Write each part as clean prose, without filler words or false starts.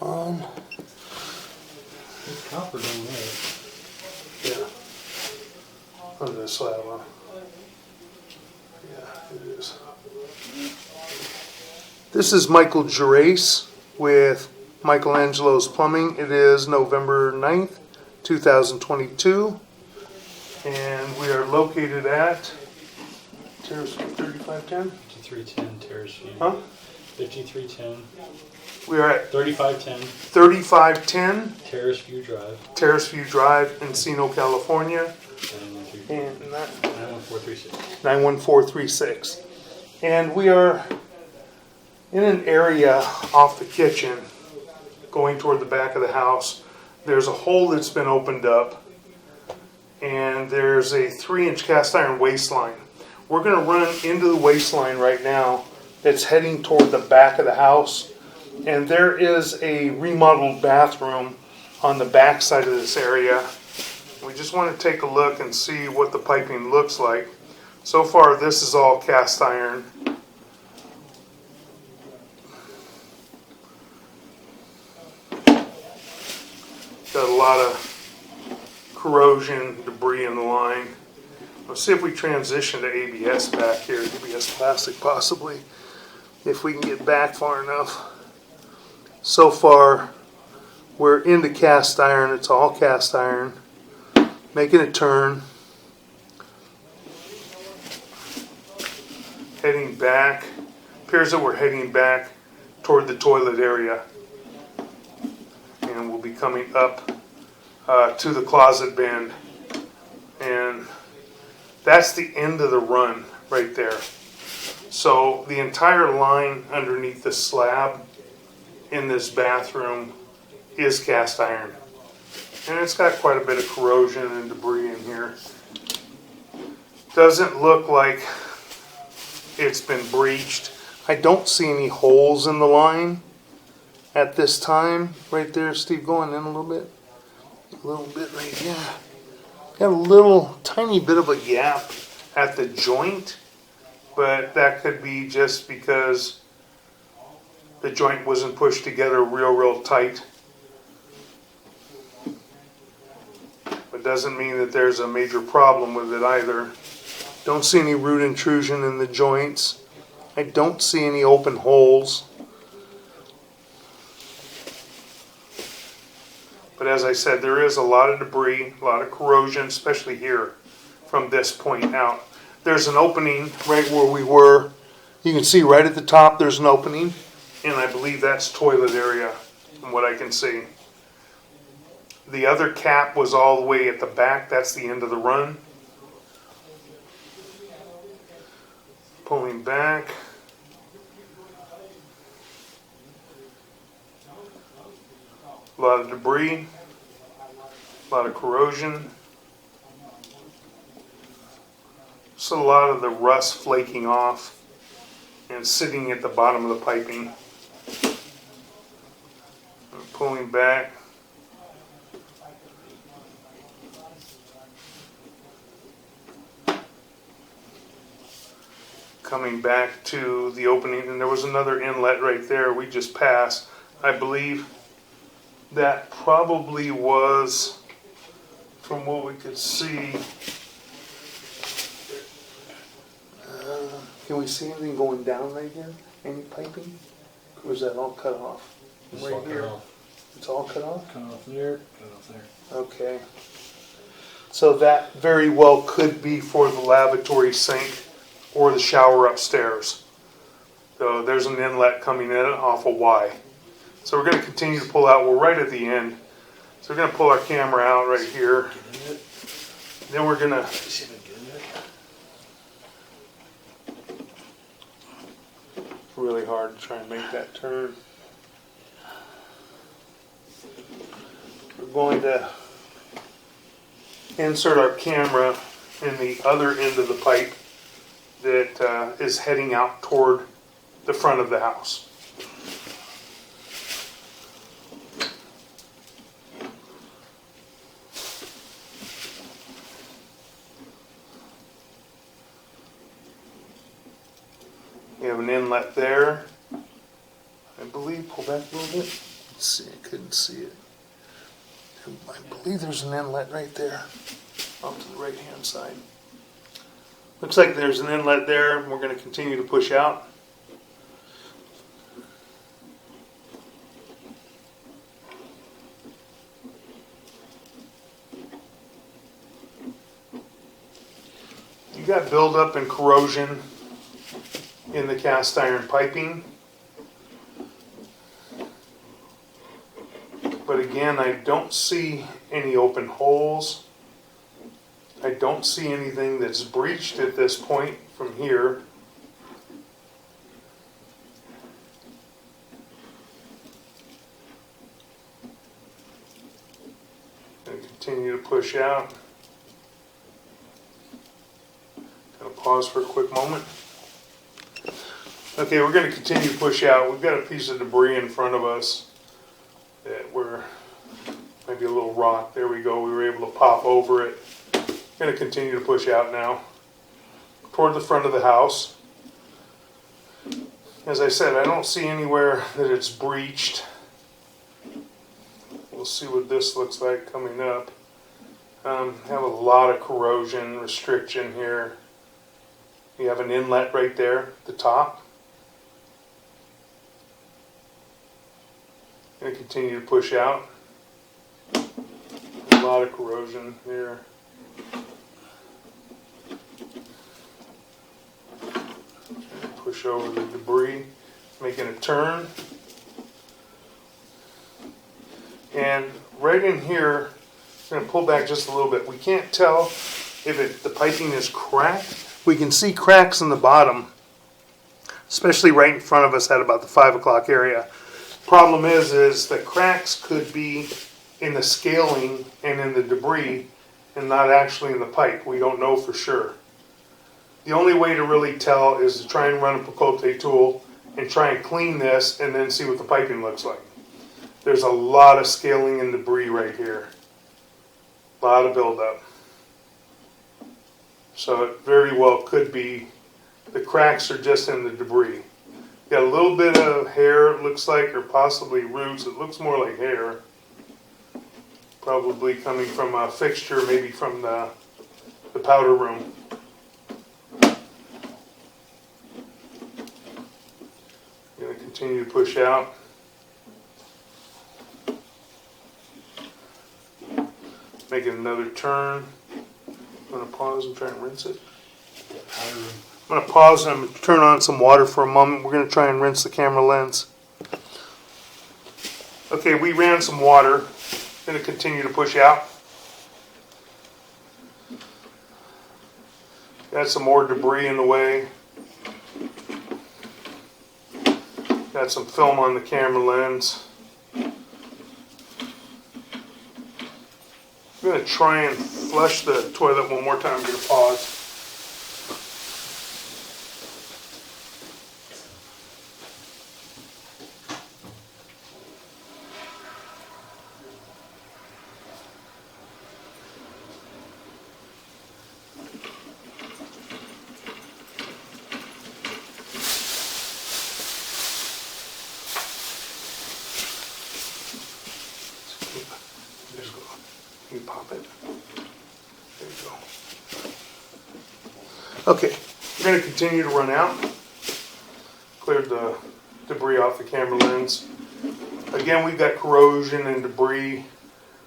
on. It's copper down there. Yeah. On this slab, huh? Yeah, it is. This is Michael Terrace with Michelangelo's Plumbing. It is November 9th, 2022. And we are located at Terrace 3510. 5310 Terrace View. Huh? 5310. We are at 3510 3510 Terrace View Drive, Encino, California. 913. And that 91436. 91436. And we are in an area off the kitchen going toward the back of the house. There's a hole that's been opened up, and there's a 3-inch cast iron waistline. We're going to run into the waistline right now that's heading toward the back of the house, and there is a remodeled bathroom on the back side of this area. We just want to take a look and see what the piping looks like. So far, this is all cast iron. Got a lot of corrosion, debris in the line. Let's see if we transition to ABS back here, ABS plastic possibly, if we can get back far enough. So far, we're into cast iron. It's all cast iron. Making a turn. Heading back. Appears that we're heading back toward the toilet area. And we'll be coming up to the closet bend. And that's the end of the run right there. So the entire line underneath the slab in this bathroom is cast iron. And it's got quite a bit of corrosion and debris in here. Doesn't look like it's been breached. I don't see any holes in the line at this time. Right there, Steve, going in a little bit. A little bit right here. Got a little tiny bit of a gap at the joint, but that could be just because the joint wasn't pushed together real tight. But doesn't mean that there's a major problem with it either. Don't see any root intrusion in the joints. I don't see any open holes. But as I said, there is a lot of debris, a lot of corrosion, especially here from this point out. There's an opening right where we were. You can see right at the top there's an opening, and I believe that's toilet area from what I can see. The other cap was all the way at the back. That's the end of the run. Pulling back. A lot of debris. A lot of corrosion. Just a lot of the rust flaking off and sitting at the bottom of the piping. Pulling back. Coming back to the opening, and there was another inlet right there we just passed. I believe that probably was, from what we could see, can we see anything going down right here? Any piping? Or is that all cut off? It's Right all cut here. off. It's all cut off? Cut off there, cut off there. Okay. So that very well could be for the lavatory sink or the shower upstairs. So there's an inlet coming in off of Y. So we're going to continue to pull out. We're right at the end. So we're going to pull our camera out right here. Then we're going to really hard to try and make that turn. We're going to insert our camera in the other end of the pipe that is heading out toward the front of the house. We have an inlet there. I believe, pull back a little bit. Let's see, I couldn't see it. I believe there's an inlet right there, off to the right-hand side. Looks like there's an inlet there, and we're going to continue to push out. You got buildup and corrosion in the cast iron piping. But again, I don't see any open holes. I don't see anything that's breached at this point from here. Going to continue to push out. Going to pause for a quick moment. Okay, we're going to continue to push out. We've got a piece of debris in front of us that might be a little rock. There we go. We were able to pop over it. Going to continue to push out now toward the front of the house. As I said, I don't see anywhere that it's breached. We'll see what this looks like coming up. Have a lot of corrosion restriction here. You have an inlet right there at the top. Going to continue to push out. A lot of corrosion here. Push over the debris, making a turn. And right in here, I'm going to pull back just a little bit. We can't tell if the piping is cracked. We can see cracks in the bottom, especially right in front of us at about the 5 o'clock area. Problem is that cracks could be in the scaling and in the debris and not actually in the pipe. We don't know for sure. The only way to really tell is to try and run a picote tool and try and clean this and then see what the piping looks like. There's a lot of scaling and debris right here. A lot of buildup. So it very well could be the cracks are just in the debris. Got a little bit of hair, it looks like, or possibly roots. It looks more like hair. Probably coming from a fixture, maybe from the powder room. Going to continue to push out. Making another turn. I'm going to pause and try and rinse it. I'm going to pause and I'm going to turn on some water for a moment. We're going to try and rinse the camera lens. Okay, we ran some water. Going to continue to push out. Got some more debris in the way. Got some film on the camera lens. I'm going to try and flush the toilet one more time. I'm going to pause. You pop it. There you go. Okay, we're going to continue to run out. Cleared the debris off the camera lens. Again, we've got corrosion and debris,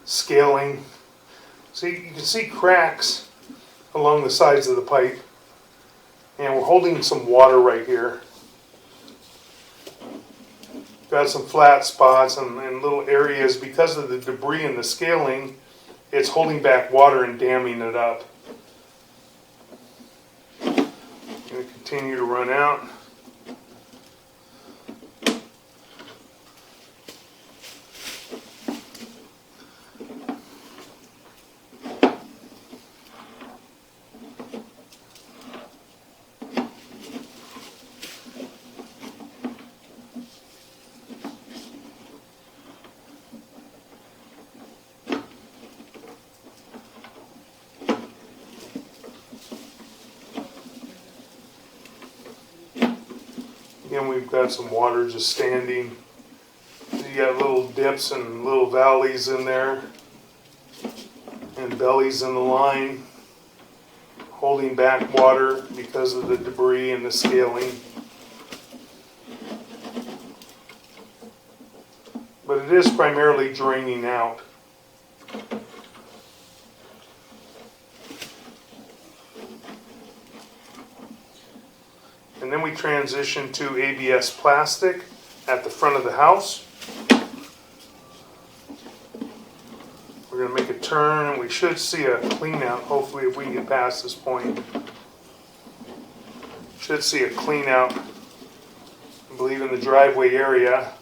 scaling. See, you can see cracks along the sides of the pipe. And we're holding some water right here. Got some flat spots and little areas because of the debris and the scaling. It's holding back water and damming it up. Going to continue to run out. Again, we've got some water just standing. you got little dips and little valleys in there, and bellies in the line, holding back water because of the debris and the scaling. But it is primarily draining out. And then we transition to ABS plastic at the front of the house. We're going to make a turn, and we should see a clean out, hopefully, if we can get past this point. Should see a clean out, I believe, in the driveway area.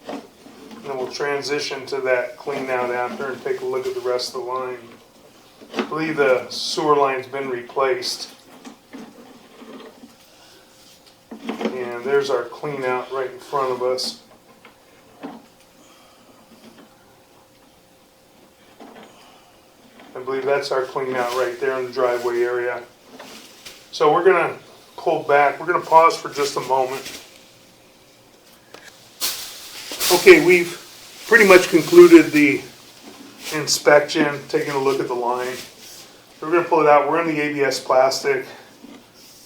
And then we'll transition to that clean out after and take a look at the rest of the line. I believe the sewer line's been replaced. And there's our clean out right in front of us. I believe that's our clean out right there in the driveway area. So we're going to pull back. We're going to pause for just a moment. Okay, we've pretty much concluded the inspection, taking a look at the line. We're going to pull it out. We're in the ABS plastic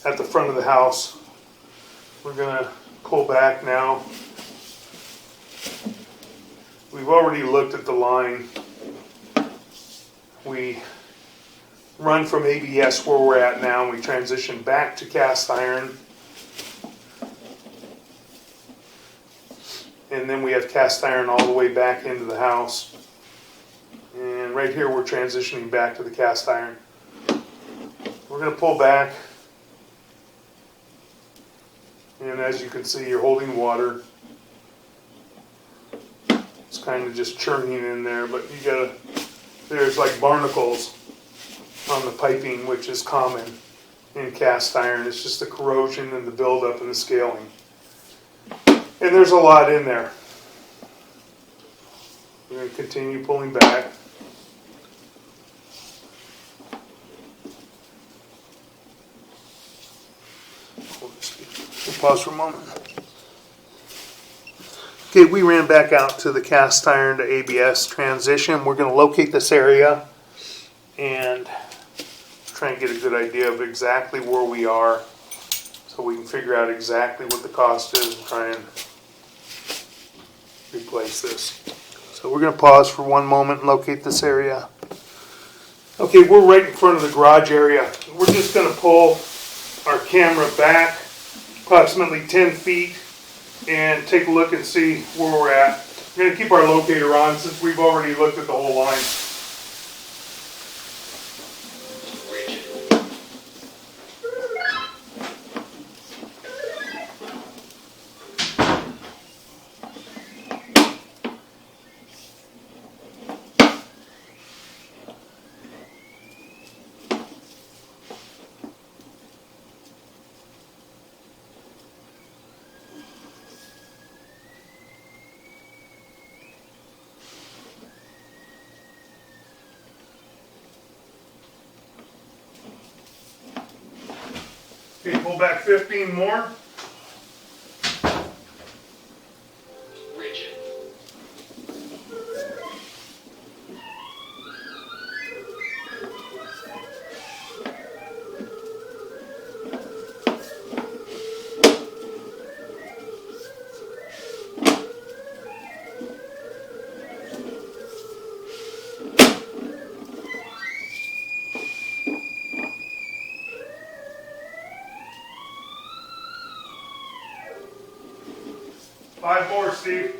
at the front of the house. We're going to pull back now. We've already looked at the line. We run from ABS where we're at now, and we transition back to cast iron. And then we have cast iron all the way back into the house. And right here we're transitioning back to the cast iron. We're going to pull back. And as you can see, you're holding water. It's kind of just churning in there, but you gotta, there's like barnacles on the piping, which is common in cast iron. It's just the corrosion and the buildup and the scaling. And there's a lot in there. We're going to continue pulling back. We'll pause for a moment. Okay, we ran back out to the cast iron to ABS transition. We're going to locate this area and try and get a good idea of exactly where we are so we can figure out exactly what the cost is and try and replace this. So we're going to pause for one moment and locate this area. Okay, we're right in front of the garage area. We're just going to pull our camera back approximately 10 feet and take a look and see where we're at. We're going to keep our locator on since we've already looked at the whole line. Okay, pull back 15 more. Rigid. Five more, Steve.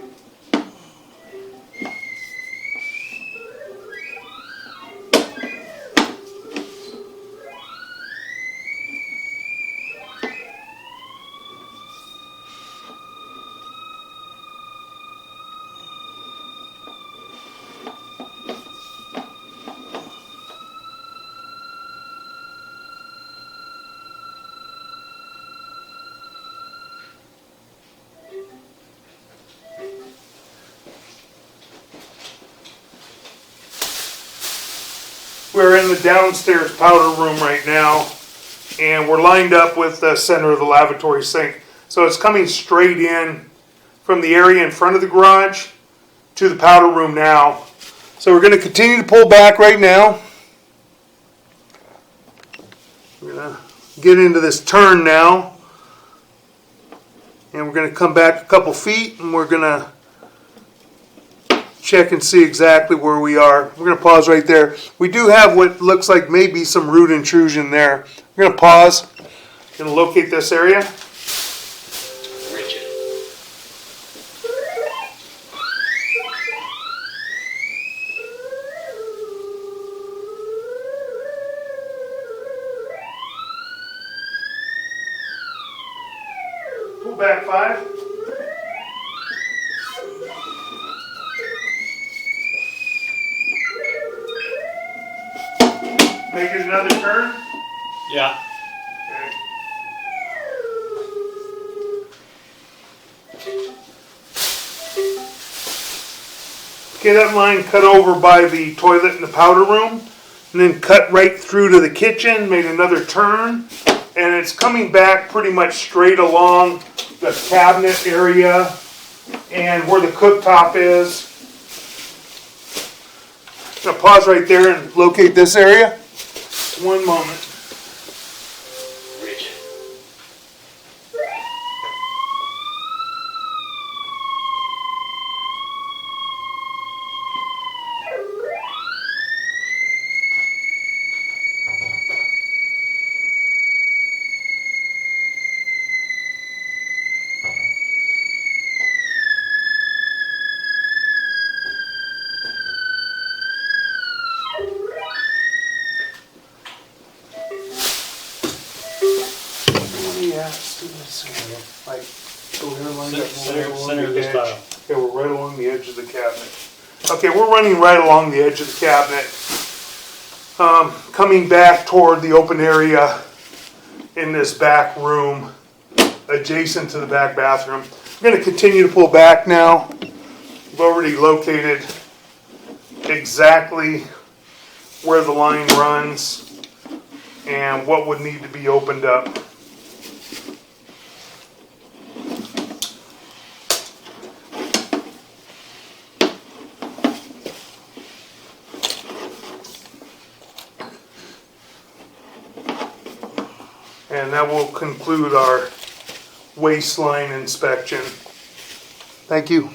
We're in the downstairs powder room right now, and we're lined up with the center of the lavatory sink. So it's coming straight in from the area in front of the garage to the powder room now. So we're going to continue to pull back right now. We're going to get into this turn now. And we're going to come back a couple feet and we're going to check and see exactly where we are. We're going to pause right there. We do have what looks like maybe some root intrusion there. We're going to pause. Going to locate this area. Rigid. Pull back 5. Make it another turn. Yeah. Okay, that line cut over by the toilet in the powder room, and then cut right through to the kitchen, made another turn, and it's coming back pretty much straight along the cabinet area and where the cooktop is. I'm gonna pause right there and locate this area. One moment. Rigid. Yeah, let's do this here. Like, so we're lined up Center- right along center of the the edge. tile. Yeah, we're right along the edge of the cabinet. Okay, we're running right along the edge of the cabinet. Coming back toward the open area in this back room, adjacent to the back bathroom. We're going to continue to pull back now. We've already located exactly where the line runs and what would need to be opened up. And that will conclude our waistline inspection. Thank you.